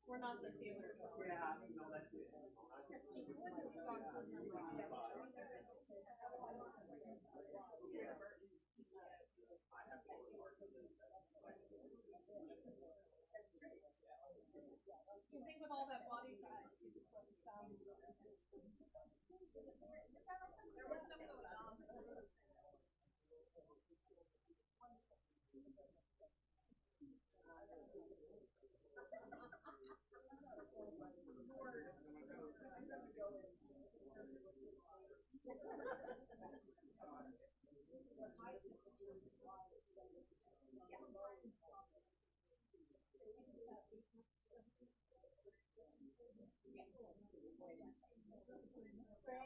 We're not the tailors. Yeah, no, that's it. You think with all that body fat, you just let it sound. There was stuff going on.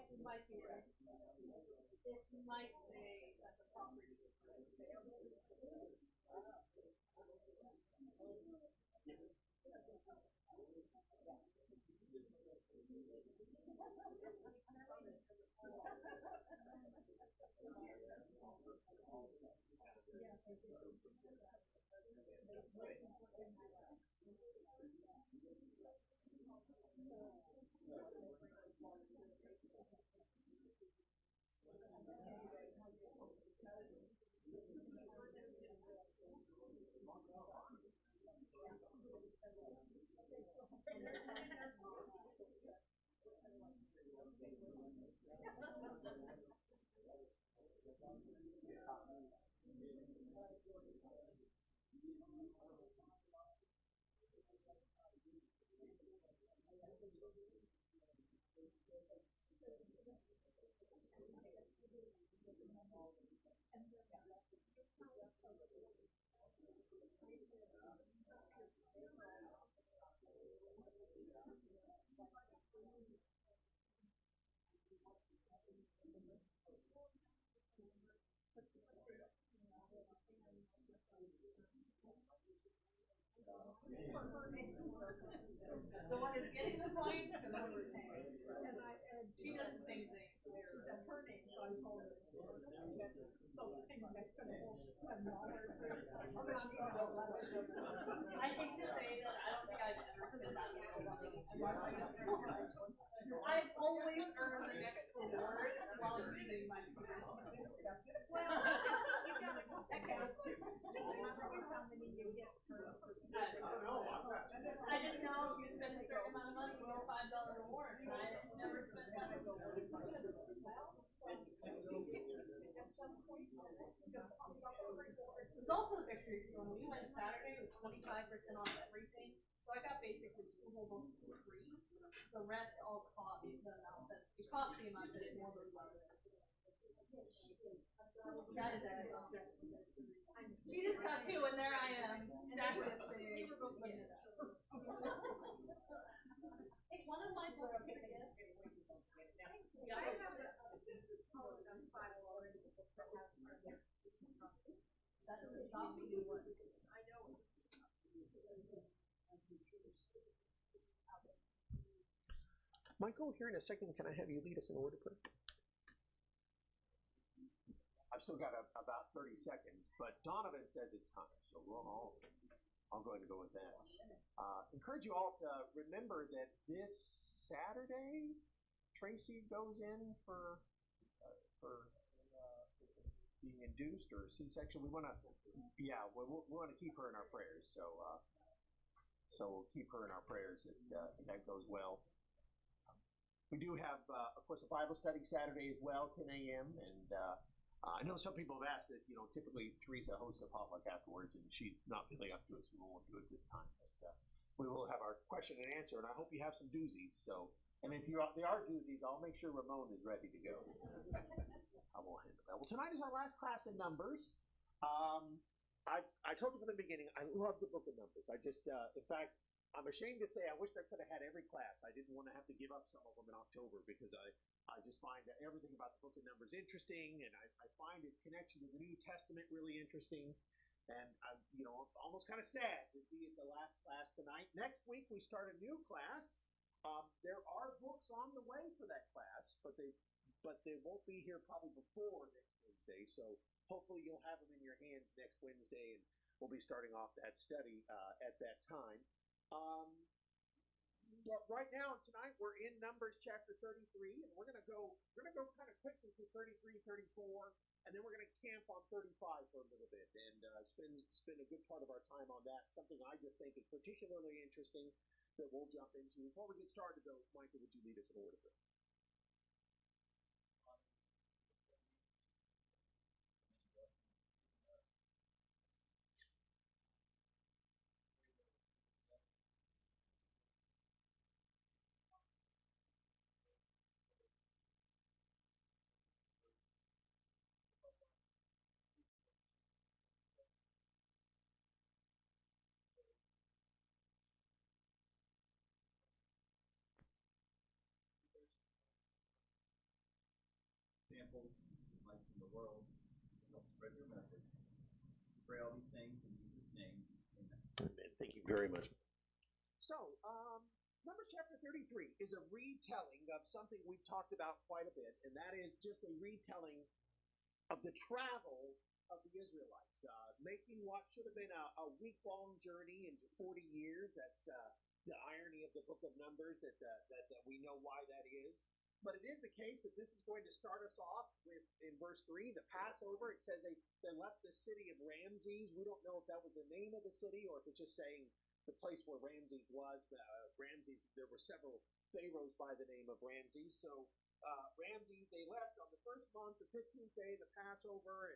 It might be right. This might say that the property is for sale. The one is getting the points and the one is paying. And she does the same thing. She said her name, so I told her. So the thing that's going to hold $10. I hate to say that I don't think I've ever spent that much money. I've always earned the next reward while using my points. Well, you gotta go back and how many you get per person. I don't know. I just know if you spend a certain amount of money, you get a $5 reward. And I never spent less than that. There's also victory. So when we went Saturday, it was 25% off everything. So I got basically 2 whole books for free. The rest all cost the amount that it cost the amount that it normally was. That is it. She just got 2, and there I am, stacked with things. Hey, one of my books. Yeah, I have a file already. That doesn't stop me. I know. Michael, here in a second, can I have you lead us in a word of prayer? I've still got about 30 seconds, but Donovan says it's time, so I'll go ahead and go with that. Encourage you all to remember that this Saturday, Tracy goes in for being induced or C-section. We want to, we want to keep her in our prayers. So we'll keep her in our prayers if that goes well. We do have, of course, a Bible study Saturday as well, 10 a.m. And I know some people have asked that, typically Teresa hosts a potluck afterwards, and she's not feeling up to it, so we won't do it this time. But we will have our question and answer, and I hope you have some doozies. So, and if they are doozies, I'll make sure Ramon is ready to go. I will handle that. Well, tonight is our last class in Numbers. I told you from the beginning, I love the book of Numbers. I just, in fact, I'm ashamed to say I wish I could have had every class. I didn't want to have to give up some of them in October because I just find that everything about the book of Numbers interesting, and I find its connection to the New Testament really interesting. And I'm, almost kind of sad to be at the last class tonight. Next week we start a new class. There are books on the way for that class, but they won't be here probably before next Wednesday. So hopefully you'll have them in your hands next Wednesday, and we'll be starting off that study at that time. Well, right now tonight we're in Numbers chapter 33, and we're gonna go kind of quickly through 33, 34, and then we're gonna camp on 35 for a little bit and spend a good part of our time on that. Something I just think is particularly interesting that we'll jump into. Before we get started, though, Michael, would you lead us in a word of prayer? Examples like in the world to help spread your message. Pray all these things in Jesus' name. Amen. Amen. Thank you very much. So, Numbers chapter 33 is a retelling of something we've talked about quite a bit, and that is just a retelling of the travel of the Israelites, making what should have been a week-long journey into 40 years. That's the irony of the book of Numbers, that we know why that is. But it is the case that this is going to start us off with, in verse 3, the Passover. It says they left the city of Ramses. We don't know if that was the name of the city or if it's just saying the place where Ramses was. Ramses, there were several pharaohs by the name of Ramses. So Ramses, they left on the first month, the 15th day, the Passover,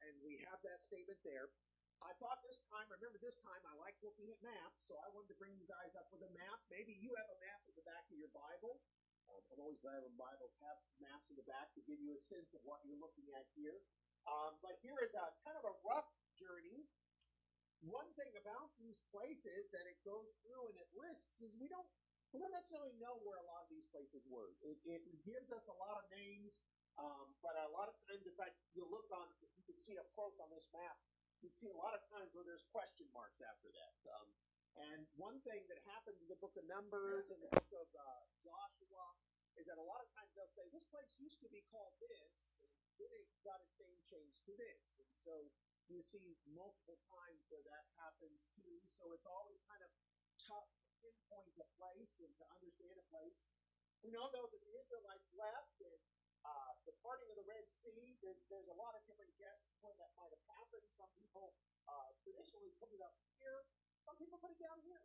and we have that statement there. I thought this time, remember this time, I like looking at maps, so I wanted to bring you guys up with a map. Maybe you have a map at the back of your Bible. I'm always glad when Bibles have maps in the back to give you a sense of what you're looking at here. But here is a kind of a rough journey. One thing about these places that it goes through and it lists is we don't necessarily know where a lot of these places were. It gives us a lot of names, but a lot of times, in fact, you look on, if you can see up close on this map, you can see a lot of times where there's question marks after that. And one thing that happens in the book of Numbers and the book of Joshua is that a lot of times they'll say, this place used to be called this, and then it got its name changed to this. And so you see multiple times where that happens too. So it's always kind of tough to pinpoint a place and to understand a place. We know, though, that the Israelites left, and the parting of the Red Sea, there's a lot of different guesses when that might have happened. Some people traditionally put it up here. Some people put it down here.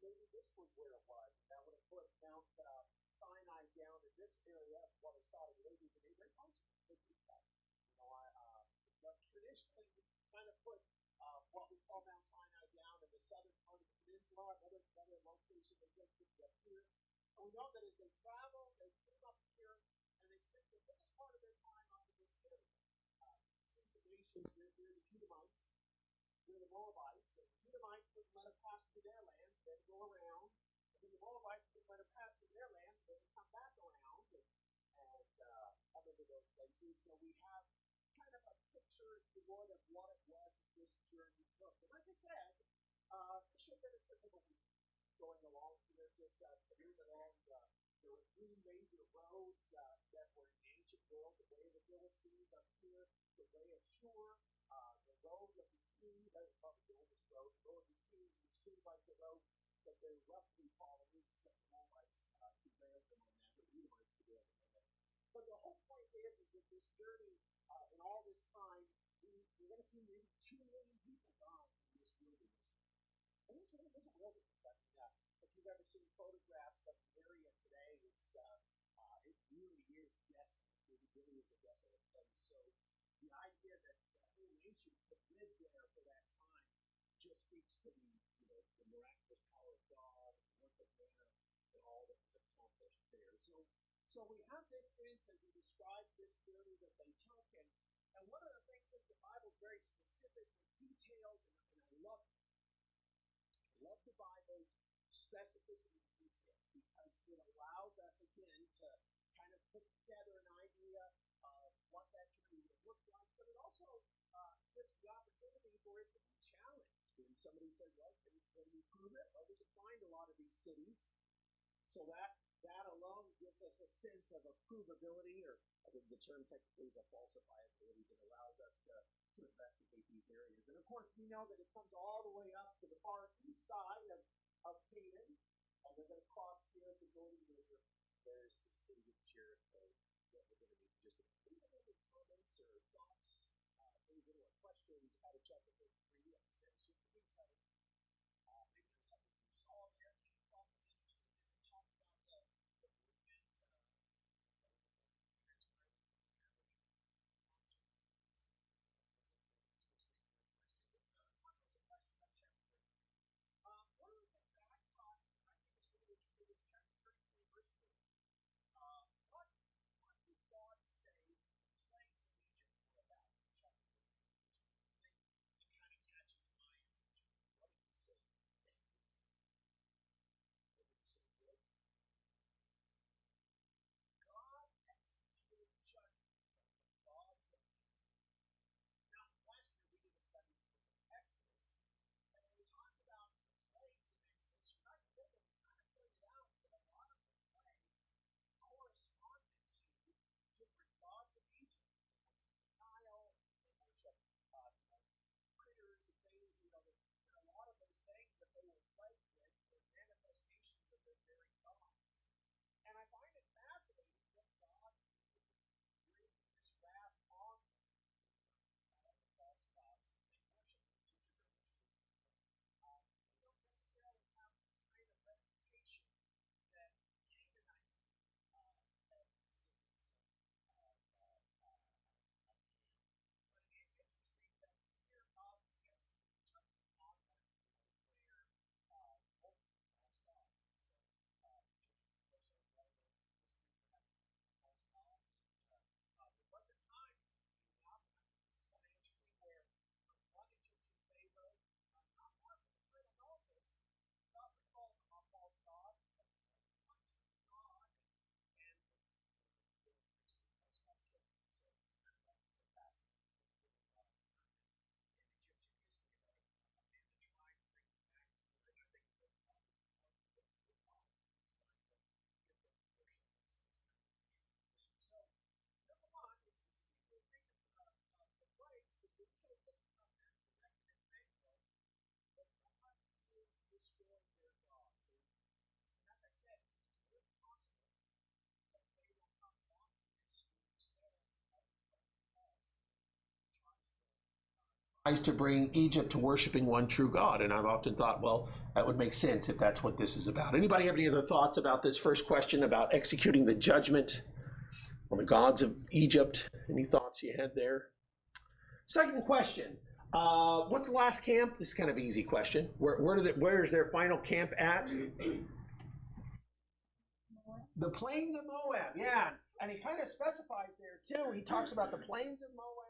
Maybe this was where it was. That would have put Mount Sinai down in this area of what is Saudi Arabia today. Very close to that. But traditionally, we kind of put what we call Mount Sinai down in the southern part of the peninsula. Another location they just put up here. And we know that as they traveled, they came up here, and they spent the biggest part of their time up in this area. See some nations, they're the Edomites. They're the Moabites, and the Edomites wouldn't let them pass through their lands, they had to go around, and then the Moabites wouldn't let them pass through their lands, so they would come back around and come into those places. So we have kind of a picture, if you would, of what it was that this journey took. And like I said, it should have been a typical week going along here, just to move along. There were three major roads that were in the ancient world: the way of the Philistines up here, the way of Shur, the road of the Kings. That was probably the oldest road. The road of the Kings, which seems like the road that they're roughly following, except the Moabites prevailed them on that, or the Edomites prevailed them on that. But the whole point is that this journey, in all this time, we're going to see maybe 2 million people die in this wilderness. And this really is a wilderness. I mean, if you've ever seen photographs of the area today, it really is desolate. It really is a desolate place. So the idea that the whole nation could live there for that time just speaks to the miraculous power of God, the work of man, and all that was accomplished there. So we have this sense as he describes this journey that they took, and one of the things is the Bible's very specific with details, and I love it. I love the Bible's specificity of detail because it allows us again to kind of put together an idea of what that journey would look like, but it also gives the opportunity for it to be challenged. When somebody says, well, can you prove it? Well, we can find a lot of these cities. So that alone gives us a sense of a provability, or I think the term technically is a falsifiability, that allows us to investigate these areas. And of course, we know that it comes all the way up to the far east side of Canaan, and they're going to there's the city of Jericho that we're going to meet in just a minute. Anybody have any comments or thoughts? Any little questions out of chapter 33? Like I said, it's just the retelling. Maybe there's something you saw there that you thought was interesting. Does it talk about the movement transpiring from the challenge? Talk about some questions on chapter 33. One of the things that I thought, and I think is really interesting, is chapter 33, verse 4. What did God say the plagues of Egypt were about in chapter 33, verse 4? It kind of catches my attention. What did he say? What did he say? Good. God executed judgment on the gods of Egypt. Now, last year we did a study in the book of Exodus, and when we talked about the plagues of Exodus, you might remember we kind of pointed out that a lot of the plagues corresponded to different gods of Egypt. They worshiped the Nile, they worshiped critters and things, and a lot of those things that they were plagued with were manifestations of their very gods. And I find it fascinating that God would bring this wrath on them, the false gods that they worship, which is very interesting. They don't necessarily have the kind of reputation that Canaanites as descendants of Ham. But it is interesting that here God is executing judgment on them for their multiple false gods. So Egyptians, of course, are well known in history for having false gods. And there was a time, interestingly enough, and I think this is financially, where one Egyptian pharaoh, not Mark, but Pharaoh Moses, got rid of all the false gods, but only one true God, and the priests and false gods killed him. So it's kind of like a fascinating little in Egyptian history about a man that tried to bring them back to it. I think the problem of the true God is trying to get them to worship. So it's kind of an interesting thing. So, number one, it's interesting to think of the plagues, because we usually think about that directed at Pharaoh, but God is destroying their gods. And as I said, it's very possible that Pharaoh comes out to this themselves of false tries to bring Egypt to worshiping one true God. And I've often thought, well, that would make sense if that's what this is about. Anybody have any other thoughts about this first question about executing the judgment on the gods of Egypt? Any thoughts you had there? Second question. What's the last camp? This is kind of an easy question. Where is their final camp at? The plains of Moab, yeah. And he kind of specifies there too. He talks about the plains of Moab.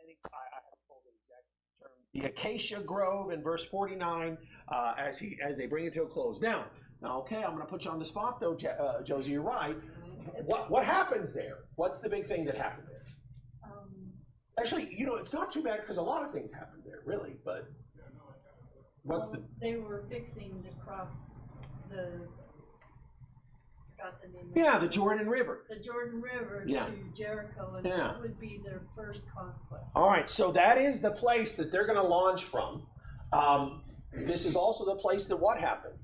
I have pulled the exact term. The acacia grove in verse 49 as they bring it to a close. Now, okay, I'm going to put you on the spot though, Josie. You're right. What happens there? What's the big thing that happened there? Actually, it's not too bad because a lot of things happened there, really. But they were fixing to cross the the Jordan River. The Jordan River to Jericho, and that would be their first conquest. All right, so that is the place that they're going to launch from. This is also the place that what happened?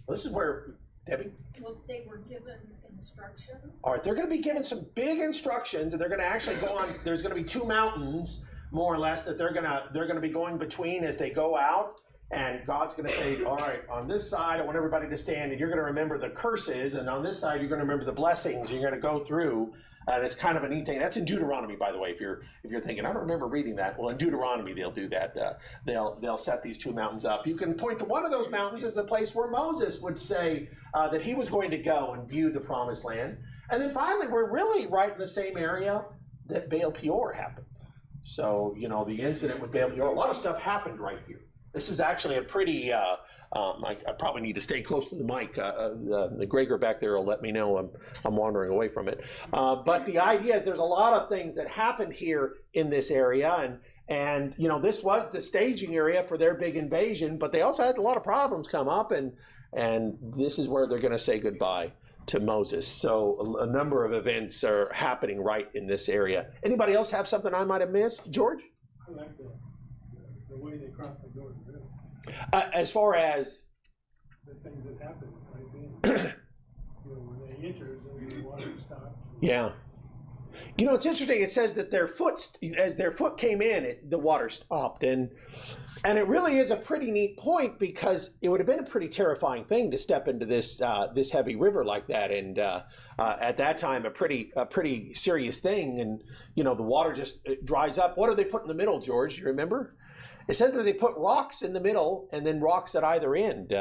Well, this is where, Debbie? Well, they were given instructions. All right, they're going to be given some big instructions, and they're going to actually go on. There's going to be two mountains, more or less, that they're going to be going between as they go out. And God's going to say, all right, on this side, I want everybody to stand, and you're going to remember the curses, and on this side, you're going to remember the blessings. You're going to go through, and it's kind of a neat thing. That's in Deuteronomy, by the way. If you're thinking, I don't remember reading that. Well, in Deuteronomy, they'll do that. They'll set these two mountains up. You can point to one of those mountains as the place where Moses would say that he was going to go and view the Promised Land. And then finally, we're really right in the same area that Baal Peor happened. So, the incident with Baal Peor, a lot of stuff happened right here. This is actually a pretty, I probably need to stay close to the mic. The Gregor back there will let me know I'm wandering away from it. But the idea is there's a lot of things that happened here in this area. And this was the staging area for their big invasion. But they also had a lot of problems come up. And this is where they're going to say goodbye to Moses. So a number of events are happening right in this area. Anybody else have something I might have missed? George? I like the way they crossed the Jordan River. As far as the things that happened right then. when they entered, then the water stopped. Yeah. You know, it's interesting. It says that as their foot came in, the water stopped, and it really is a pretty neat point, because it would have been a pretty terrifying thing to step into this heavy river like that, and at that time a pretty serious thing. And you know, the water just dries up. What do they put in the middle, George? You remember? It says that they put rocks in the middle and then rocks at either end.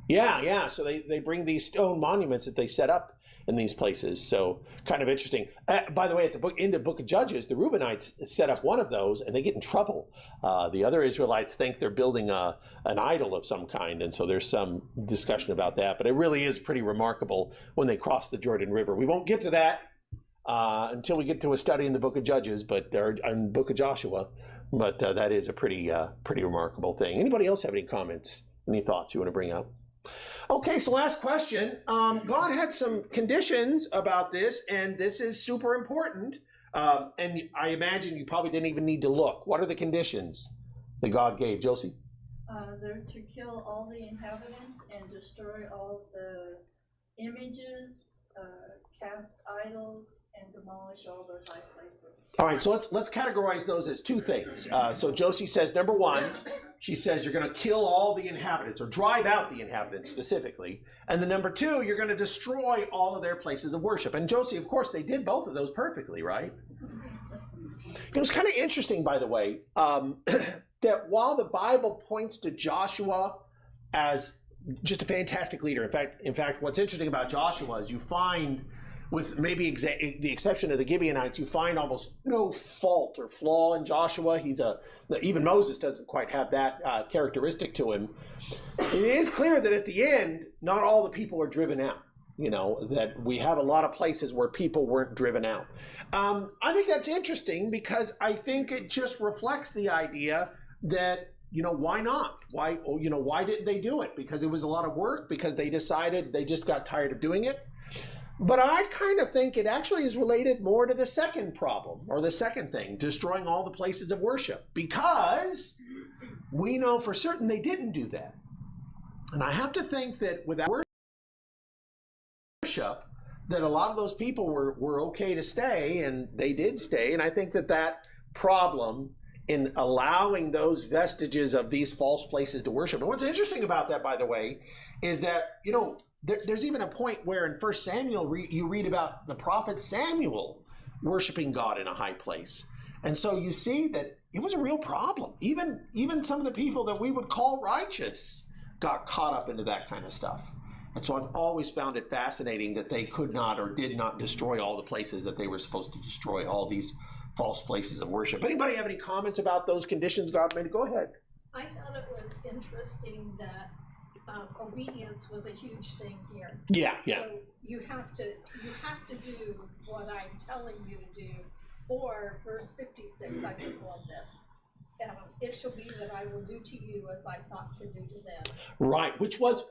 Yeah. So they bring these stone monuments that they set up in these places. So kind of interesting. By the way, in the book of Judges, the Reubenites set up one of those and they get in trouble. The other Israelites think they're building an idol of some kind, and so there's some discussion about that. But it really is pretty remarkable when they cross the Jordan River. We won't get to that until we get to a study in the book of Judges, or in the book of Joshua. But that is a pretty remarkable thing. Anybody else have any comments, any thoughts you want to bring up? Okay, so last question. God had some conditions about this, and this is super important. And I imagine you probably didn't even need to look. What are the conditions that God gave, Josie? They're to kill all the inhabitants and destroy all the images, cast idols, and demolish all their high places. All right, so let's categorize those as two things. So Josie says, number one, she says you're going to kill all the inhabitants, or drive out the inhabitants specifically. And then number two, you're going to destroy all of their places of worship. And Josie, of course, they did both of those perfectly, right? It was kind of interesting, by the way, that while the Bible points to Joshua as just a fantastic leader, in fact, what's interesting about Joshua is you find, with maybe the exception of the Gibeonites, you find almost no fault or flaw in Joshua. Even Moses doesn't quite have that characteristic to him. It is clear that at the end, not all the people are driven out. You know, that we have a lot of places where people weren't driven out. I think that's interesting, because I think it just reflects the idea that, you know, why not? Why didn't they do it? Because it was a lot of work, because they decided they just got tired of doing it. But I kind of think it actually is related more to the second problem, or the second thing, destroying all the places of worship, because we know for certain they didn't do that. And I have to think that without worship, that a lot of those people were okay to stay, and they did stay. And I think that problem in allowing those vestiges of these false places to worship. And what's interesting about that, by the way, is that, you know, there's even a point where in 1 Samuel you read about the prophet Samuel worshiping God in a high place. And so you see that it was a real problem. Even some of the people that we would call righteous got caught up into that kind of stuff. And so I've always found it fascinating that they could not or did not destroy all the places that they were supposed to destroy, all these false places of worship. Anybody have any comments about those conditions God made? Go ahead. I thought it was interesting that obedience was a huge thing here. Yeah. So you have to do what I'm telling you to do. Or verse 56, I just love this. It shall be that I will do to you as I thought to do to them. Right, which was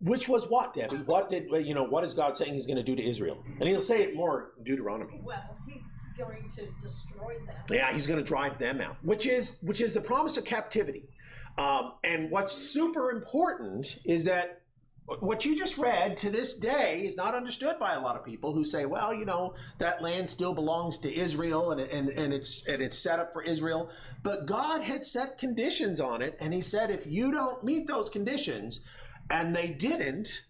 what, Debbie? What is God saying he's going to do to Israel? And he'll say it more in Deuteronomy. Well, he's going to destroy them. Yeah, he's going to drive them out, which is the promise of captivity. And what's super important is that what you just read to this day is not understood by a lot of people who say, well, you know, that land still belongs to Israel, and it's set up for Israel. But God had set conditions on it, and he said, if you don't meet those conditions, and they didn't,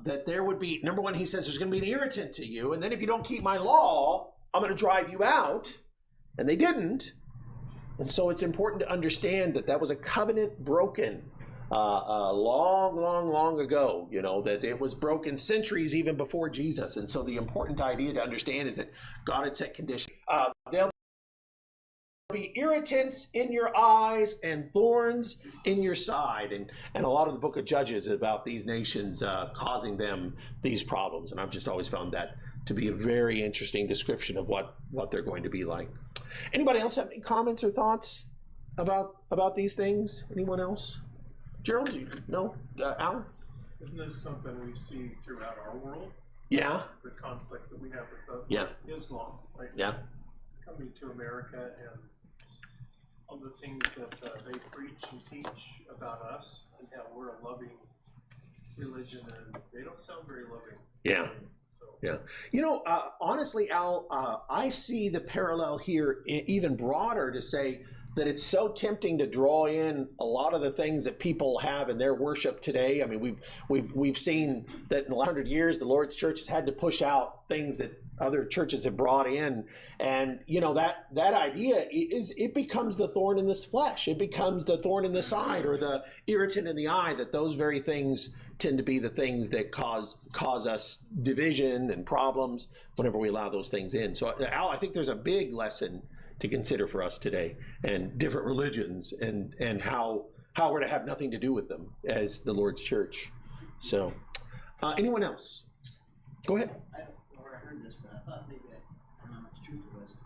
that there would be, number one, he says there's going to be an irritant to you, and then if you don't keep my law, I'm going to drive you out. And they didn't. And so it's important to understand that was a covenant broken long ago, you know, that it was broken centuries even before Jesus. And so the important idea to understand is that God had set conditions. There'll be irritants in your eyes and thorns in your side. And a lot of the book of Judges is about these nations causing them these problems. And I've just always found that to be a very interesting description of what they're going to be like. Anybody else have any comments or thoughts about these things? Anyone else? Gerald? No? Alan? Isn't this something we see throughout our world? Yeah. The conflict that we have with Islam. Like coming to America and all the things that they preach and teach about us, and how we're a loving religion, and they don't sound very loving. Yeah. Yeah. You know, honestly, Al, I see the parallel here even broader to say that it's so tempting to draw in a lot of the things that people have in their worship today. I mean, we've seen that in the last 100 years, the Lord's Church has had to push out things that other churches have brought in, and you know that idea it becomes the thorn in this flesh. It becomes the thorn in the side, or the irritant in the eye. That those very things tend to be the things that cause us division and problems whenever we allow those things in. So, Al, I think there's a big lesson to consider for us today, and different religions, and how we're to have nothing to do with them as the Lord's Church. So, anyone else? Go ahead. I don't know where I heard this, but I thought maybe, I don't know how much truth it was.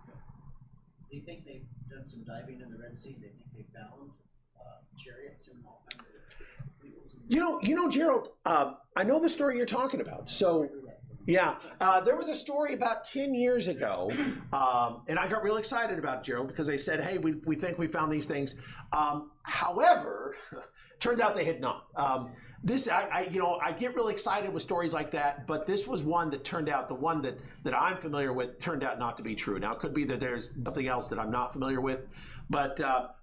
They think they've done some diving in the Red Sea. They think they found chariots and all kinds of peoples. You know, Gerald, I know the story you're talking about. So, yeah, there was a story about 10 years ago, and I got real excited about it, Gerald, because they said, hey, we think we found these things. However, turned out they had not. I get really excited with stories like that, but this was one that turned out, the one that I'm familiar with, turned out not to be true. Now, it could be that there's something else that I'm not familiar with, but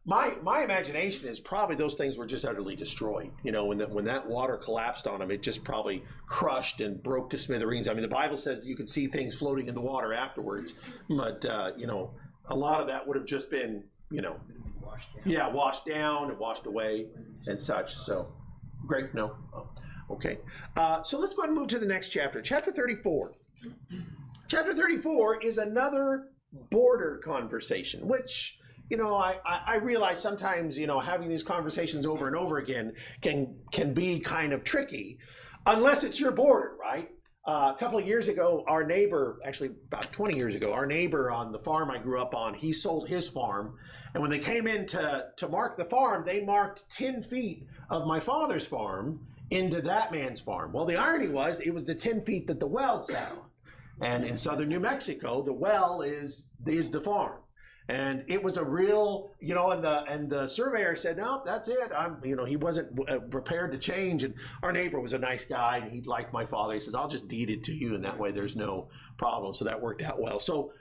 my imagination is probably those things were just utterly destroyed. You know, when that water collapsed on them, it just probably crushed and broke to smithereens. I mean, the Bible says that you could see things floating in the water afterwards, but you know, a lot of that would have just been, you know, washed down and washed away and such. So. Greg, no? Oh, okay. So let's go ahead and move to the next chapter. Chapter 34. Chapter 34 is another border conversation, which, you know, I realize sometimes, you know, having these conversations over and over again can be kind of tricky, unless it's your border, right? A couple of years ago, our neighbor, actually about 20 years ago, our neighbor on the farm I grew up on, he sold his farm. And when they came in to mark the farm, they marked 10 feet of my father's farm into that man's farm. Well, the irony was, it was the 10 feet that the well sat on. And in southern New Mexico, the well is the farm. And it was a real, you know, and the surveyor said, no, that's it. He wasn't prepared to change. And our neighbor was a nice guy, and he liked my father. He says, I'll just deed it to you, and that way there's no problem. So that worked out well. So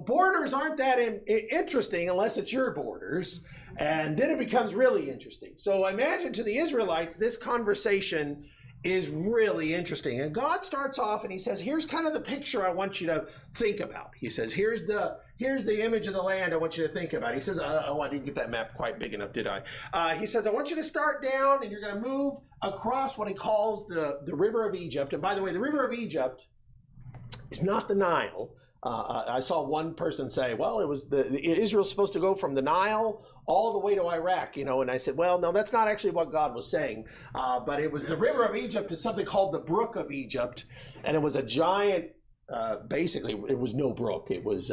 borders aren't that interesting unless it's your borders. And then it becomes really interesting. So imagine to the Israelites, this conversation is really interesting. And God starts off and he says, here's kind of the picture I want you to think about. He says, here's the image of the land I want you to think about. He says, I didn't get that map quite big enough, did I? He says, I want you to start down and you're going to move across what he calls the river of Egypt. And by the way, the river of Egypt is not the Nile. I saw one person say, well, it was Israel's supposed to go from the Nile all the way to Iraq, you know, and I said, well, no, that's not actually what God was saying, but it was the river of Egypt is something called the brook of Egypt, and it was a giant, basically, it was no brook. It was,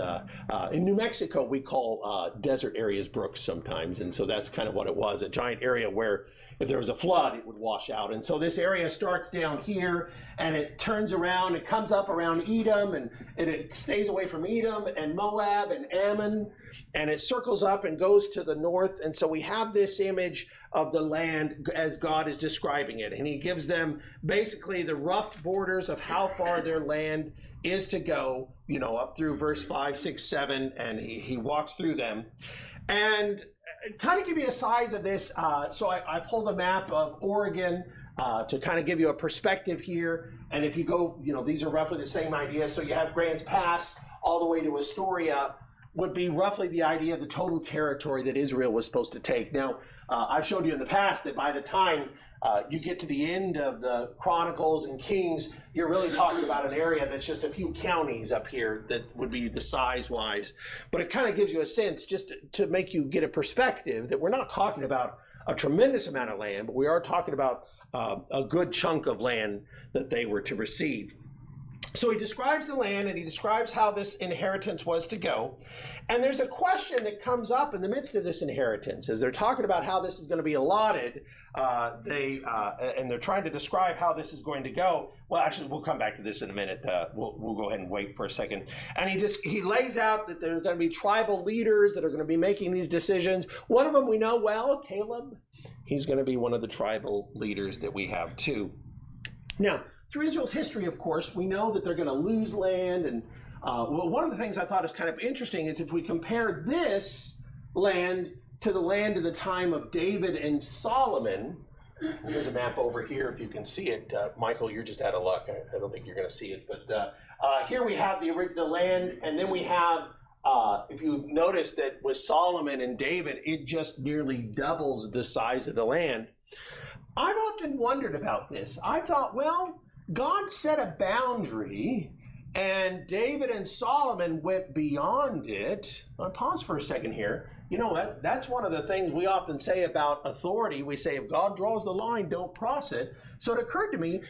in New Mexico, we call desert areas brooks sometimes, and so that's kind of what it was, a giant area where if there was a flood, it would wash out. And so this area starts down here, and it turns around, it comes up around Edom, and it stays away from Edom and Moab and Ammon, and it circles up and goes to the north. And so we have this image of the land as God is describing it. And he gives them basically the rough borders of how far their land is to go, you know, up through verse 5, 6, 7, and he walks through them. And kind of give you a size of this, so I pulled a map of Oregon to kind of give you a perspective here. And if you go, you know, these are roughly the same idea. So you have Grants Pass all the way to Astoria would be roughly the idea of the total territory that Israel was supposed to take. Now, I've showed you in the past that by the time you get to the end of the Chronicles and Kings, you're really talking about an area that's just a few counties up here that would be the size-wise. But it kind of gives you a sense, just to make you get a perspective, that we're not talking about a tremendous amount of land, but we are talking about a good chunk of land that they were to receive. So he describes the land, and he describes how this inheritance was to go. And there's a question that comes up in the midst of this inheritance. As they're talking about how this is going to be allotted, and they're trying to describe how this is going to go. Well, actually, we'll come back to this in a minute. We'll go ahead and wait for a second. And he lays out that there are going to be tribal leaders that are going to be making these decisions. One of them we know well, Caleb. He's going to be one of the tribal leaders that we have too. Now, through Israel's history, of course, we know that they're going to lose land. And well, one of the things I thought is kind of interesting is if we compare this land to the land in the time of David and Solomon. There's a map over here, if you can see it. Michael, you're just out of luck. I don't think you're going to see it. But here we have the original land, and then we have, if you notice that with Solomon and David, it just nearly doubles the size of the land. I've often wondered about this. I thought, well, God set a boundary, and David and Solomon went beyond it. I'll pause for a second here. You know, that's one of the things we often say about authority. We say, if God draws the line, don't cross it. So it occurred to me,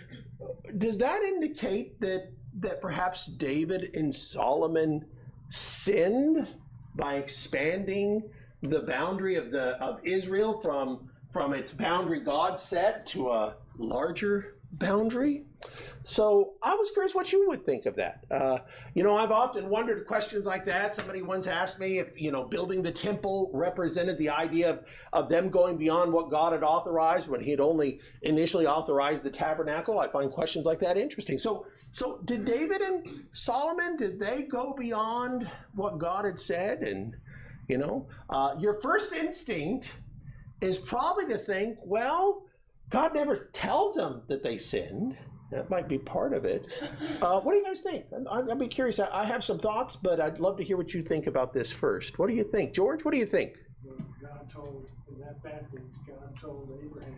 does that indicate that perhaps David and Solomon sinned by expanding the boundary of Israel from its boundary God set to a larger boundary? So I was curious what you would think of that. You know, I've often wondered questions like that. Somebody once asked me if, you know, building the temple represented the idea of them going beyond what God had authorized when he had only initially authorized the tabernacle. I find questions like that interesting. So did David and Solomon, did they go beyond what God had said? And, you know, your first instinct is probably to think, well, God never tells them that they sinned. That might be part of it. What do you guys think? I'd be curious. I have some thoughts, but I'd love to hear what you think about this first. What do you think? George, what do you think? Well, God told, in that passage, God told Abraham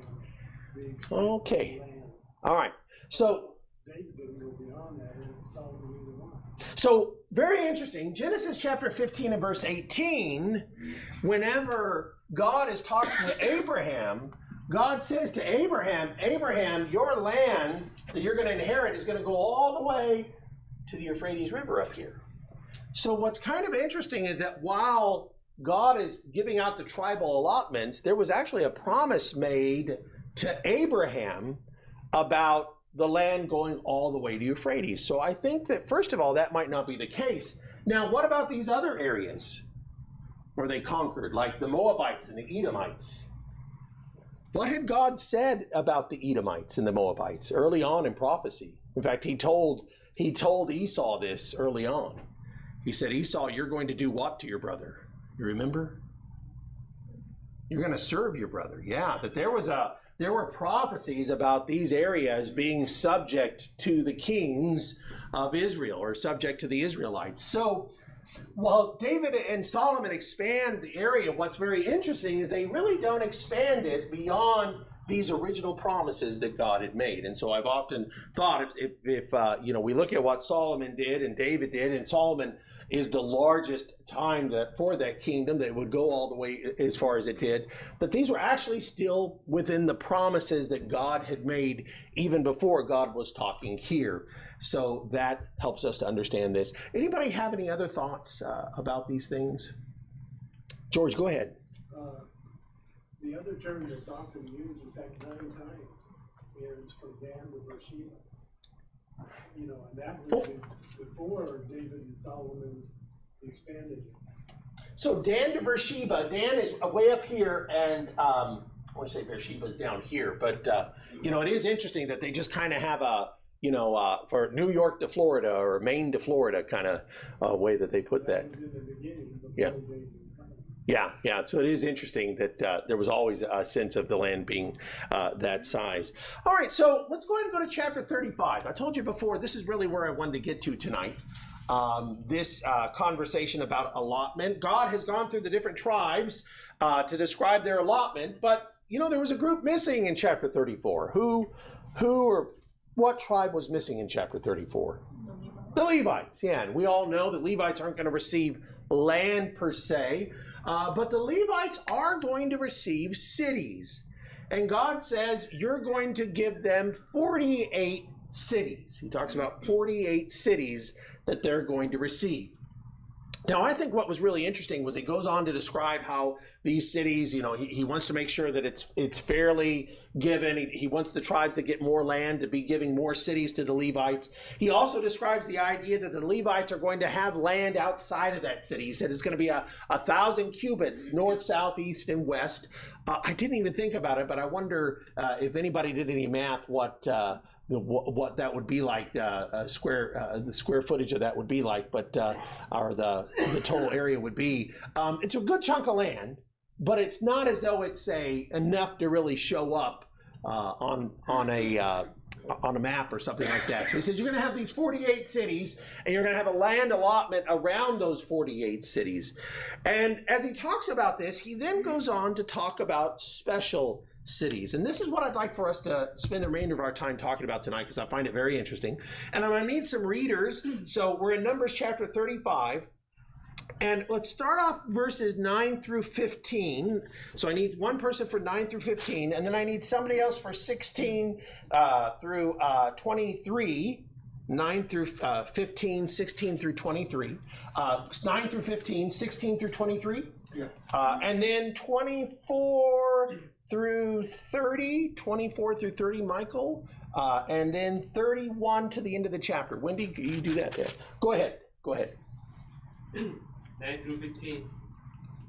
the extent Okay. of the land. All right. So David didn't go beyond that, and Solomon either one. So, very interesting. Genesis chapter 15 and verse 18, whenever God is talking to Abraham, God says to Abraham, Abraham, your land that you're going to inherit is going to go all the way to the Euphrates River up here. So what's kind of interesting is that while God is giving out the tribal allotments, there was actually a promise made to Abraham about the land going all the way to Euphrates. So I think that, first of all, that might not be the case. Now, what about these other areas where they conquered, like the Moabites and the Edomites? What had God said about the Edomites and the Moabites early on in prophecy? In fact, he told Esau this early on. He said, Esau, you're going to do what to your brother? You remember? You're going to serve your brother. Yeah, that there were prophecies about these areas being subject to the kings of Israel, or subject to the Israelites. So while David and Solomon expand the area, what's very interesting is they really don't expand it beyond these original promises that God had made. And so I've often thought if you know, we look at what Solomon did and David did, and Solomon is the largest time for that kingdom that would go all the way as far as it did, that these were actually still within the promises that God had made even before God was talking here. So that helps us to understand this. Anybody have any other thoughts about these things? George, go ahead. The other term that's often used, in fact 9 times, is from Dan to Beersheba. You know, and that was before David and Solomon expanded it. So Dan to Beersheba. Dan is way up here, and I want to say Beersheba is down here. But, you know, it is interesting that they just kind of have a, you know, for New York to Florida or Maine to Florida kind of way that they put that. Was in the beginning, Yeah. David and Solomon. Yeah. So it is interesting that there was always a sense of the land being that size. All right, so let's go ahead and go to chapter 35. I told you before, this is really where I wanted to get to tonight. This conversation about allotment. God has gone through the different tribes to describe their allotment, but, you know, there was a group missing in chapter 34. Who or what tribe was missing in chapter 34? The Levites, yeah. And we all know that Levites aren't going to receive land per se, but the Levites are going to receive cities. And God says, you're going to give them 48 cities. He talks about 48 cities that they're going to receive. Now, I think what was really interesting was he goes on to describe how these cities, you know, he wants to make sure that it's fairly given. He wants the tribes that get more land to be giving more cities to the Levites. He also describes the idea that the Levites are going to have land outside of that city. He said it's going to be 1,000 cubits, north, south, east, and west. I didn't even think about it, but I wonder if anybody did any math what what that would be like, the square footage of that would be like, but or the total area would be. It's a good chunk of land, but it's not as though it's enough to really show up on a map or something like that. So he says you're going to have these 48 cities, and you're going to have a land allotment around those 48 cities. And as he talks about this, he then goes on to talk about special cities. And this is what I'd like for us to spend the remainder of our time talking about tonight, because I find it very interesting. And I'm going to need some readers. So we're in Numbers chapter 35. And let's start off verses 9 through 15. So I need one person for 9 through 15, and then I need somebody else for 16 through 23. 9 through 15, 16 through 23. 9 through 15, 16 through 23. Yeah. And then 24 through 30, 24 through 30, Michael. And then 31 to the end of the chapter. Wendy, can you do that there? Go ahead. 9 through 15.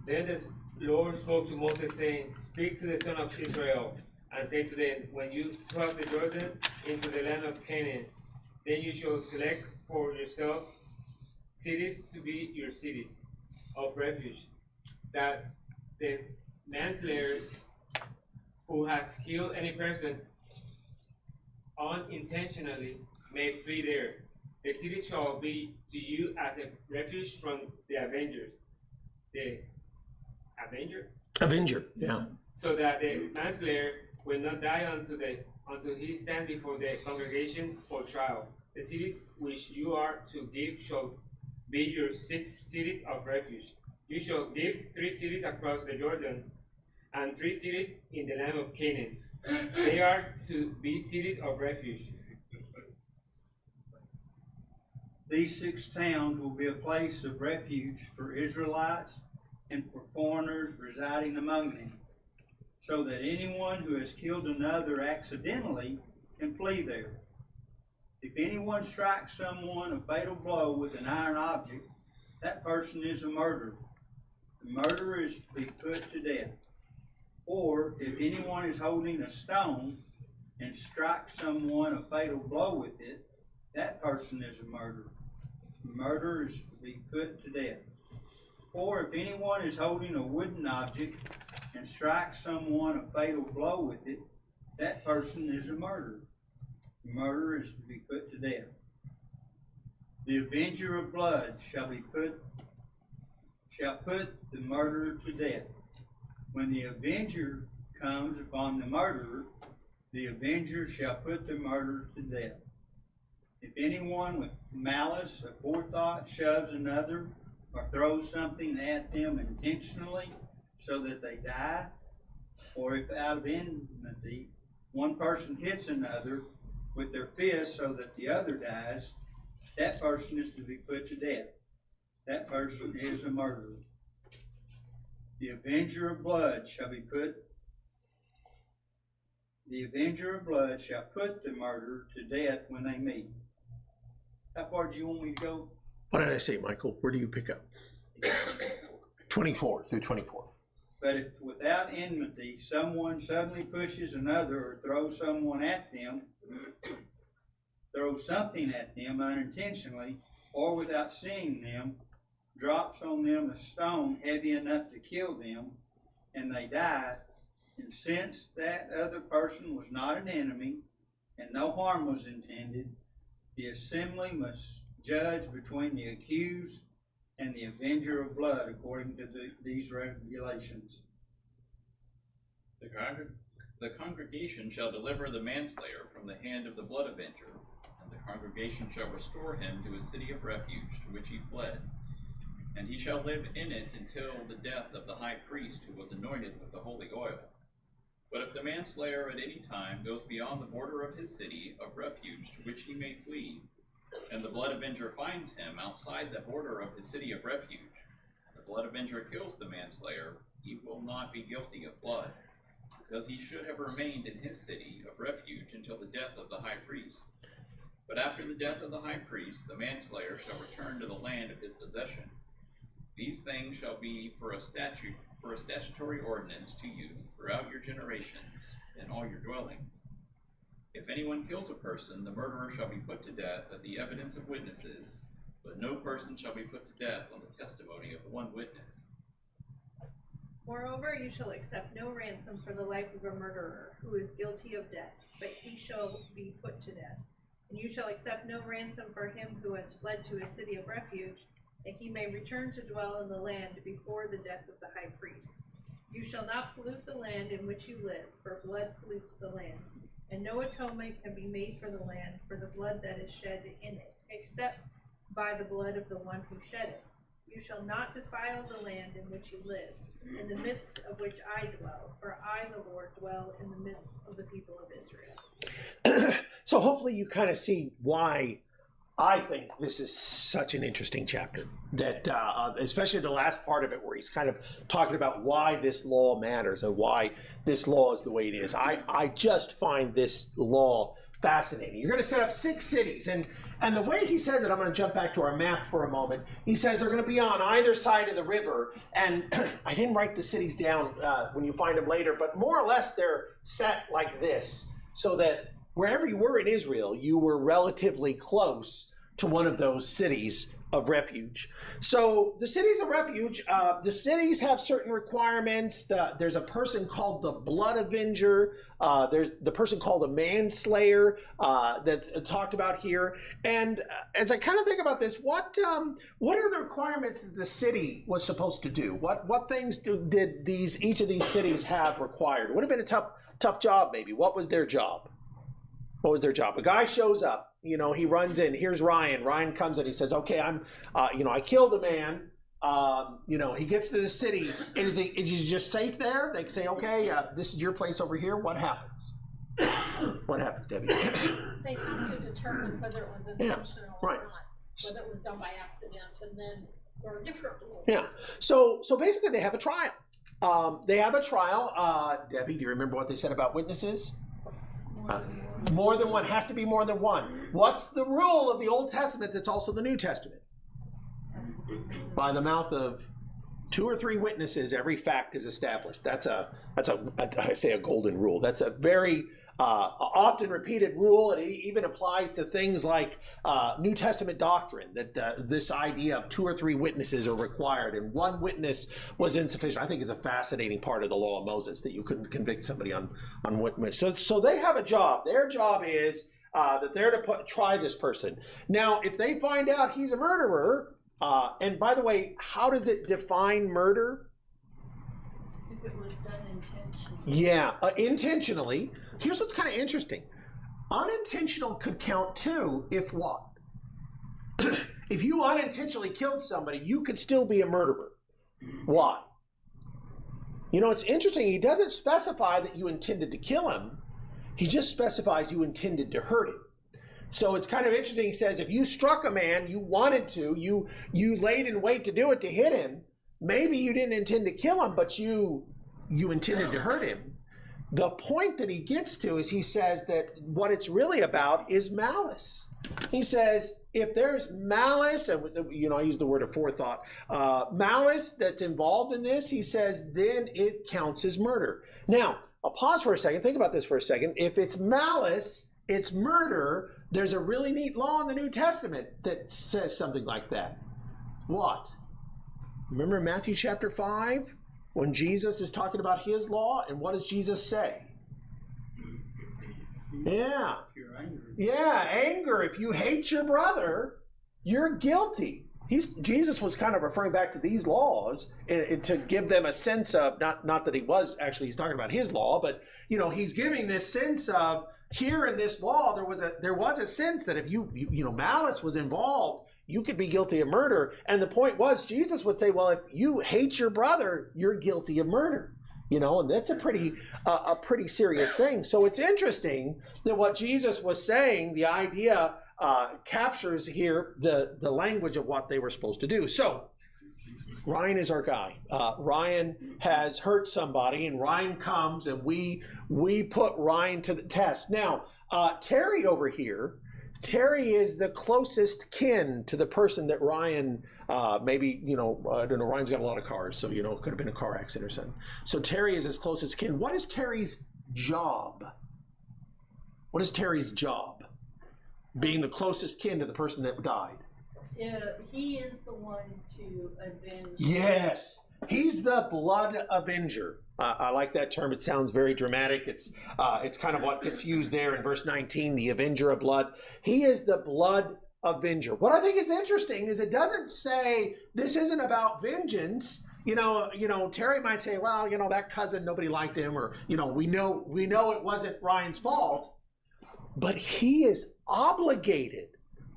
Then the Lord spoke to Moses, saying, Speak to the sons of Israel, and say to them, When you cross the Jordan into the land of Canaan, then you shall select for yourself cities to be your cities of refuge, that the manslayer who has killed any person unintentionally may flee there. The city shall be to you as a refuge from the avengers. The avenger? Yeah. So that the manslayer will not die until he stands before the congregation for trial. The cities which you are to give shall be your 6 cities of refuge. You shall give 3 cities across the Jordan, and 3 cities in the land of Canaan. They are to be cities of refuge. These 6 towns will be a place of refuge for Israelites and for foreigners residing among them, so that anyone who has killed another accidentally can flee there. If anyone strikes someone a fatal blow with an iron object, that person is a murderer. The murderer is to be put to death. Or if anyone is holding a stone and strikes someone a fatal blow with it, that person is a murderer. The murderer is to be put to death. Or if anyone is holding a wooden object and strikes someone a fatal blow with it, that person is a murderer. The murderer is to be put to death. The avenger of blood shall put the murderer to death. When the avenger comes upon the murderer, the avenger shall put the murderer to death. If anyone with malice or forethought shoves another or throws something at them intentionally so that they die, or if out of enmity one person hits another with their fist so that the other dies, that person is to be put to death. That person is a murderer. The avenger of blood shall put the murderer to death when they meet. How far do you want me to go? What did I say, Michael? Where do you pick up? 24 through 24. But if without enmity someone suddenly pushes another or throws something at them unintentionally, or without seeing them, drops on them a stone heavy enough to kill them, and they die, and since that other person was not an enemy, and no harm was intended, the assembly must judge between the accused and the avenger of blood according to these regulations. The congregation shall deliver the manslayer from the hand of the blood avenger, and the congregation shall restore him to his city of refuge to which he fled. And he shall live in it until the death of the high priest who was anointed with the holy oil. But if the manslayer at any time goes beyond the border of his city of refuge to which he may flee, and the blood avenger finds him outside the border of his city of refuge, and the blood avenger kills the manslayer, he will not be guilty of blood, because he should have remained in his city of refuge until the death of the high priest. But after the death of the high priest, the manslayer shall return to the land of his possession. These things shall be for a statutory ordinance to you throughout your generations in all your dwellings. If anyone kills a person, the murderer shall be put to death at the evidence of witnesses, but no person shall be put to death on the testimony of one witness. Moreover, you shall accept no ransom for the life of a murderer who is guilty of death, but he shall be put to death. And you shall accept no ransom for him who has fled to a city of refuge, that he may return to dwell in the land before the death of the high priest. You shall not pollute the land in which you live, for blood pollutes the land. And no atonement can be made for the land for the blood that is shed in it, except by the blood of the one who shed it. You shall not defile the land in which you live, in the midst of which I dwell, for I, the Lord, dwell in the midst of the people of Israel. So hopefully you kind of see why I think this is such an interesting chapter, that especially the last part of it where he's kind of talking about why this law matters and why this law is the way it is. I just find this law fascinating. You're going to set up 6 cities, and the way he says it, I'm going to jump back to our map for a moment. He says they're going to be on either side of the river, and I didn't write the cities down when you find them later, but more or less they're set like this, so that wherever you were in Israel, you were relatively close to one of those cities of refuge. So the cities of refuge, the cities have certain requirements. There's a person called the blood avenger. There's the person called a manslayer that's talked about here. And as I kind of think about this, what are the requirements that the city was supposed to do? What things did each of these cities have required? It would have been a tough job, maybe. What was their job? What was their job? A guy shows up. You know, he runs in. Here's Ryan. Ryan comes in. He says, "Okay, I killed a man." He gets to the city. Is he just safe there? They can say, "Okay, this is your place over here." What happens? What happens, Debbie? They have to determine whether it was intentional or right. not, whether it was done by accident, and then there are different rules. Yeah. So basically, they have a trial. Debbie, do you remember what they said about witnesses? More than one. Has to be more than one. What's the rule of the Old Testament that's also the New Testament? By the mouth of 2 or 3 witnesses, every fact is established. I say a golden rule. That's a very often repeated rule. It even applies to things like New Testament doctrine, that this idea of 2 or 3 witnesses are required, and 1 witness was insufficient. I think it's a fascinating part of the law of Moses that you couldn't convict somebody on witness. So they have a job. Their job is that they're to try this person. Now, if they find out he's a murderer, and by the way, how does it define murder? If it was done intentionally. Yeah, intentionally. Here's what's kind of interesting. Unintentional could count too if what? If you unintentionally killed somebody, you could still be a murderer. Why? You know, it's interesting. He doesn't specify that you intended to kill him. He just specifies you intended to hurt him. So it's kind of interesting. He says if you struck a man, you wanted to, you laid in wait to do it, to hit him. Maybe you didn't intend to kill him, but you intended to hurt him. The point that he gets to is he says that what it's really about is malice. He says if there's malice, and I use the word of forethought, malice that's involved in this, he says then it counts as murder. Now, I'll pause for a second. Think about this for a second. If it's malice, it's murder. There's a really neat law in the New Testament that says something like that. What? Remember in Matthew chapter 5? When Jesus is talking about his law, and what does Jesus say? Yeah. You're angry. Yeah, anger. If you hate your brother, you're guilty. Jesus was kind of referring back to these laws and to give them a sense of, not that he's talking about his law, but he's giving this sense of, here in this law, there was a sense that if malice was involved, you could be guilty of murder. And the point was, Jesus would say, well, if you hate your brother, you're guilty of murder. And that's a pretty serious thing. So it's interesting that what Jesus was saying, the idea captures here the language of what they were supposed to do. So Ryan is our guy. Ryan has hurt somebody, and Ryan comes, and we put Ryan to the test. Now, Terry over here, Terry is the closest kin to the person that Ryan, I don't know, Ryan's got a lot of cars, so, it could have been a car accident or something. So Terry is his closest kin. What is Terry's job? What is Terry's job? Being the closest kin to the person that died. Yeah, he is the one to avenge. Yes, he's the blood avenger. I like that term. It sounds very dramatic. It's kind of what gets used there in verse 19, the avenger of blood. He is the blood avenger. What I think is interesting is it doesn't say this isn't about vengeance. You know, Terry might say, well, that cousin, nobody liked him, or, we know it wasn't Ryan's fault, but he is obligated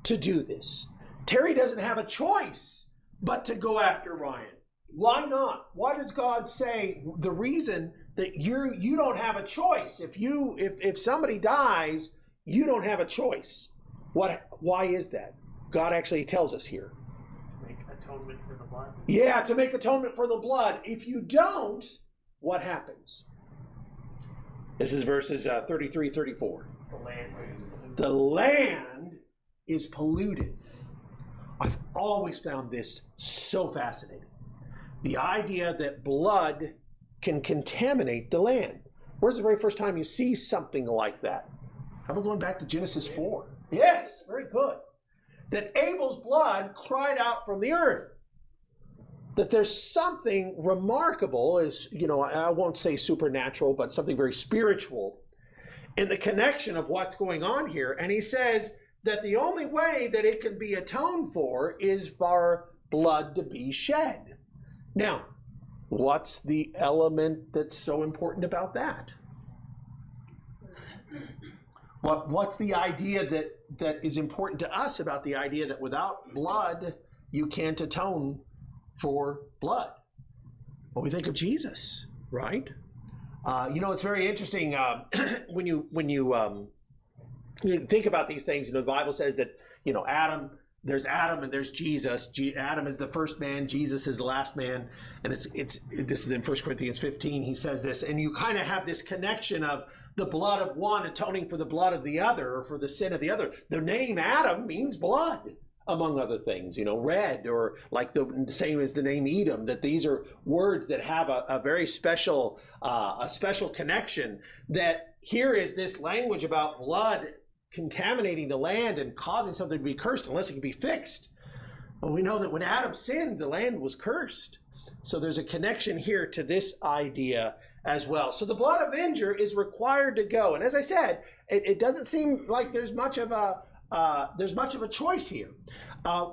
to do this. Terry doesn't have a choice but to go after Ryan. Why not? Why does God say the reason that you don't have a choice? If somebody dies, you don't have a choice. Why is that? God actually tells us here. Make atonement for the blood. Yeah, to make atonement for the blood. If you don't, what happens? This is verses 33, 34. The land is polluted. I've always found this so fascinating. The idea that blood can contaminate the land. Where's the very first time you see something like that? How about going back to Genesis 4? Yes, very good. That Abel's blood cried out from the earth. That there's something remarkable, I won't say supernatural, but something very spiritual in the connection of what's going on here. And he says that the only way that it can be atoned for is for blood to be shed. Now, what's the element that's so important about that? What's the idea that is important to us about the idea that without blood, you can't atone for blood? Well, we think of Jesus, right? It's very interesting when you think about these things. The Bible says that Adam. There's Adam and there's Jesus. Adam is the first man. Jesus is the last man. And this is in 1 Corinthians 15. He says this, and you kind of have this connection of the blood of one atoning for the blood of the other, or for the sin of the other. The name Adam means blood, among other things. Red, or like the same as the name Edom. That these are words that have a very special connection. That here is this language about blood contaminating the land and causing something to be cursed unless it can be fixed. Well, we know that when Adam sinned, the land was cursed. So there's a connection here to this idea as well. So the blood avenger is required to go. And as I said, it doesn't seem like there's much of a choice here.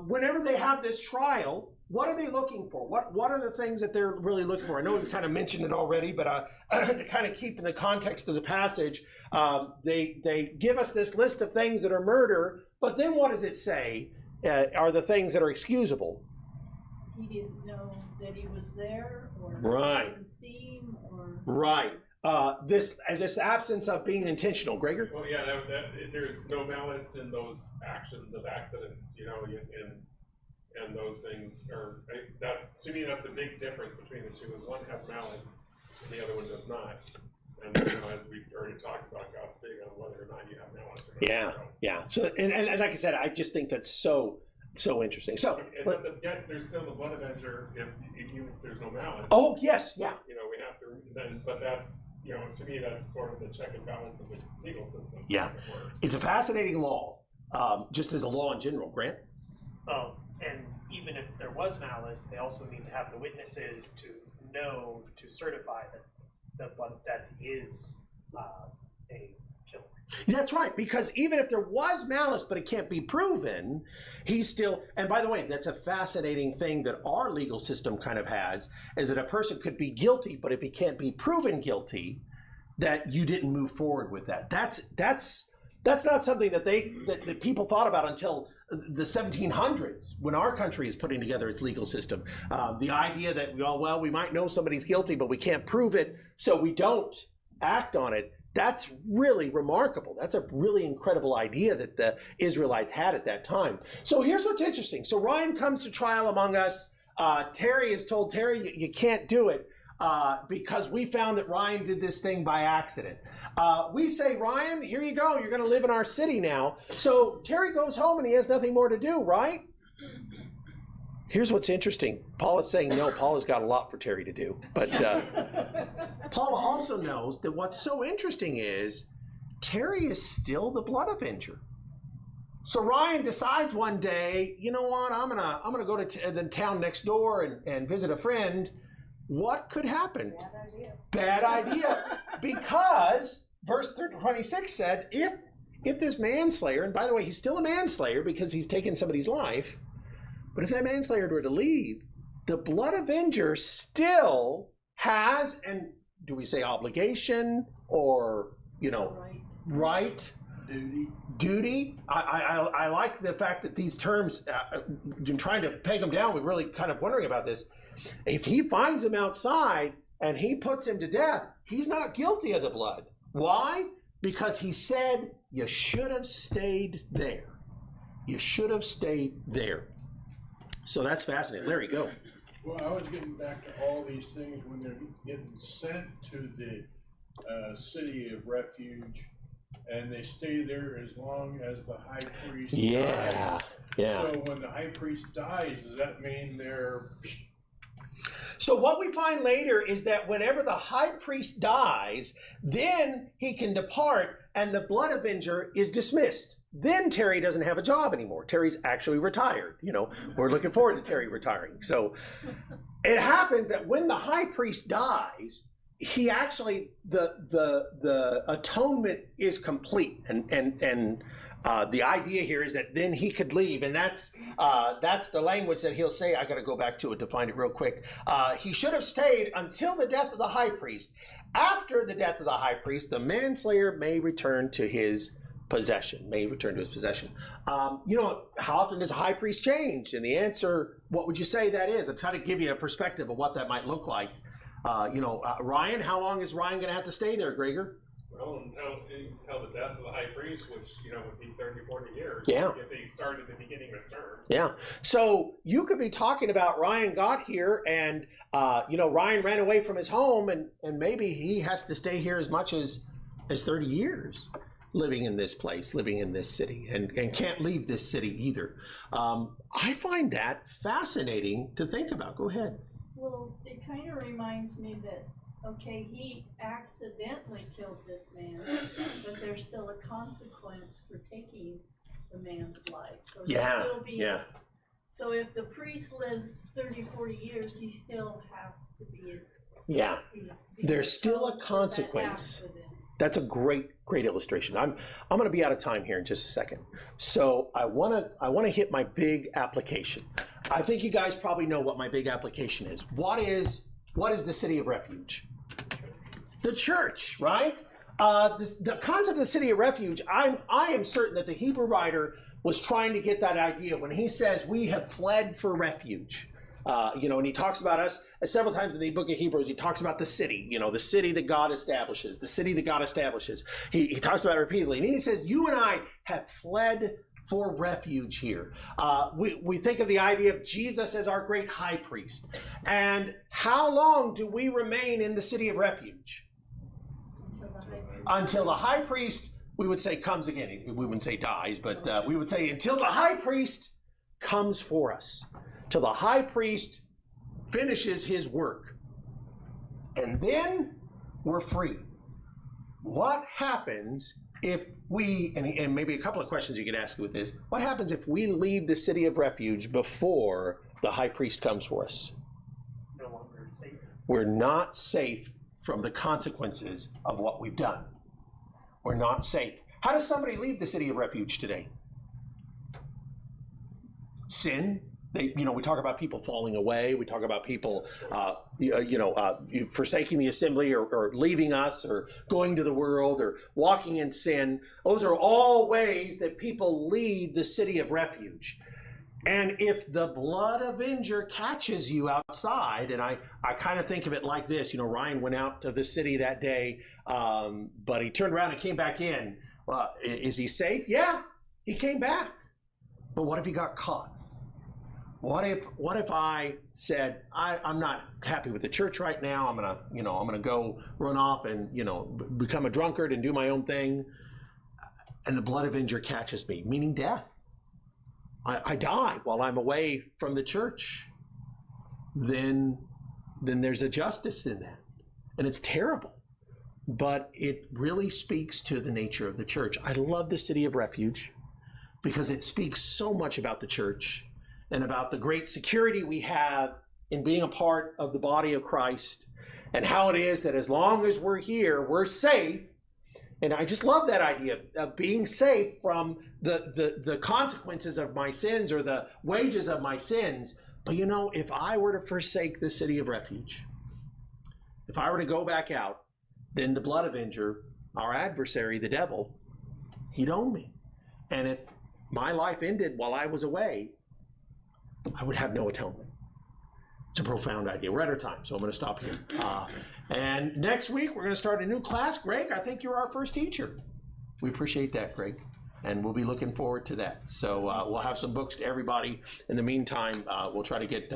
Whenever they have this trial, what are they looking for? What are the things that they're really looking for? I know we kind of mentioned it already, but to kind of keep in the context of the passage, they give us this list of things that are murder, but then what does it say are the things that are excusable? He didn't know that he was there, or right. Didn't see him, or right. This absence of being intentional, Gregor? Well, yeah, there's no malice in those actions of accidents, and those things are, to me, that's the big difference between the two, is one has malice and the other one does not. And as we've already talked about, God's big on whether or not you have malice or not. Yeah. So, and like I said, I just think that's so interesting. So, but yet there's still the blood avenger if there's no malice. Oh, yes, yeah. We have to then, but that's, to me, that's sort of the check and balance of the legal system. Yeah. It's a fascinating law, just as a law in general. Grant? Oh, and even if there was malice, they also need to have the witnesses to know, to certify that he is a killer. That's right, because even if there was malice, but it can't be proven, he's still, and by the way, that's a fascinating thing that our legal system kind of has, is that a person could be guilty, but if he can't be proven guilty, that you didn't move forward with that. That's not something that people thought about until the 1700s, when our country is putting together its legal system. The idea that, we might know somebody's guilty, but we can't prove it, so we don't act on it. That's really remarkable. That's a really incredible idea that the Israelites had at that time. So here's what's interesting. So Ryan comes to trial among us. Terry is told, Terry, you can't do it because we found that Ryan did this thing by accident. We say, Ryan, here you go. You're going to live in our city now. So Terry goes home and he has nothing more to do, right? Here's what's interesting. Paula's saying no. Paula's got a lot for Terry to do. But Paula also knows that what's so interesting is Terry is still the blood avenger. So Ryan decides one day, you know what, I'm gonna go to the town next door and visit a friend. What could happen? Bad idea. Because verse 26 said, if this manslayer, and by the way, he's still a manslayer because he's taken somebody's life, but if that manslayer were to leave, the blood avenger still has, and do we say obligation or, right? Duty. I like the fact that these terms, in trying to peg them down, we're really kind of wondering about this. If he finds him outside and he puts him to death, he's not guilty of the blood. Why? Because he said, you should have stayed there. You should have stayed there. So that's fascinating. Larry, go. Well, I was getting back to all these things when they're getting sent to the city of refuge, and they stay there as long as the high priest dies. Yeah. So when the high priest dies, does that mean they're... So what we find later is that whenever the high priest dies, then he can depart and the blood avenger is dismissed. Then Terry doesn't have a job anymore. Terry's actually retired. We're looking forward to Terry retiring. So it happens that when the high priest dies, he actually, the atonement is complete. And the idea here is that then he could leave, and that's the language that he'll say. I got to go back to it to find it real quick. He should have stayed until the death of the high priest. After the death of the high priest, the manslayer may return to his possession. How often does a high priest change? And the answer, what would you say that is? I'm trying to give you a perspective of what that might look like. Ryan, how long is Ryan going to have to stay there, Gregor? Well, until the death of the high priest, which, would be 30, 40 years. Yeah. If he started at the beginning of his term. Yeah. So you could be talking about Ryan got here and, Ryan ran away from his home and maybe he has to stay here as much as 30 years living in this place, living in this city, and can't leave this city either. I find that fascinating to think about. Go ahead. Well, it kind of reminds me that, okay, he accidentally killed this man, but there's still a consequence for taking the man's life. So So if the priest lives 30, 40 years, he still has to be. There's still a consequence. That's a great illustration. I'm going to be out of time here in just a second. So I want to hit my big application. I think you guys probably know what my big application is. What is the city of refuge? The church, right? The concept of the city of refuge, I am certain that the Hebrew writer was trying to get that idea when he says we have fled for refuge. And he talks about us several times in the book of Hebrews. He talks about the city, the city that God establishes, the city that God establishes. He talks about it repeatedly. And he says, you and I have fled for refuge here. We think of the idea of Jesus as our great high priest. And how long do we remain in the city of refuge? Until the high priest, we would say, comes again. We wouldn't say dies, but we would say until the high priest comes for us. Till the high priest finishes his work. And then we're free. What happens if we, and maybe a couple of questions you could ask with this, what happens if we leave the city of refuge before the high priest comes for us? No longer safe. We're not safe from the consequences of what we've done. We're not safe. How does somebody leave the city of refuge today? Sin. We talk about people falling away. We talk about people, forsaking the assembly or leaving us or going to the world or walking in sin. Those are all ways that people leave the city of refuge. And if the blood avenger catches you outside, and I kind of think of it like this, Ryan went out to the city that day, but he turned around and came back in. Is he safe? Yeah, he came back. But what if he got caught? What if I said, I'm not happy with the church right now. I'm gonna go run off and, become a drunkard and do my own thing. And the blood avenger catches me, meaning death. I die while I'm away from the church. Then there's a justice in that. And it's terrible. but it really speaks to the nature of the church. I love the City of Refuge because it speaks so much about the church and about the great security we have in being a part of the body of Christ, and how it is that as long as we're here, we're safe. And I just love that idea of being safe from the consequences of my sins or the wages of my sins. But you know, if I were to forsake the City of Refuge, if I were to go back out, then the blood avenger, our adversary, the devil, he'd own me. And if my life ended while I was away, I would have no atonement. It's a profound idea. We're at our time, so I'm going to stop here. And next week, we're going to start a new class. Greg, I think you're our first teacher. We appreciate that, Greg. And we'll be looking forward to that. So we'll have some books to everybody. In the meantime, we'll try to get,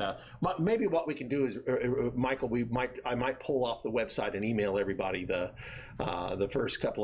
maybe what we can do is, Michael, I might pull off the website and email everybody the first couple of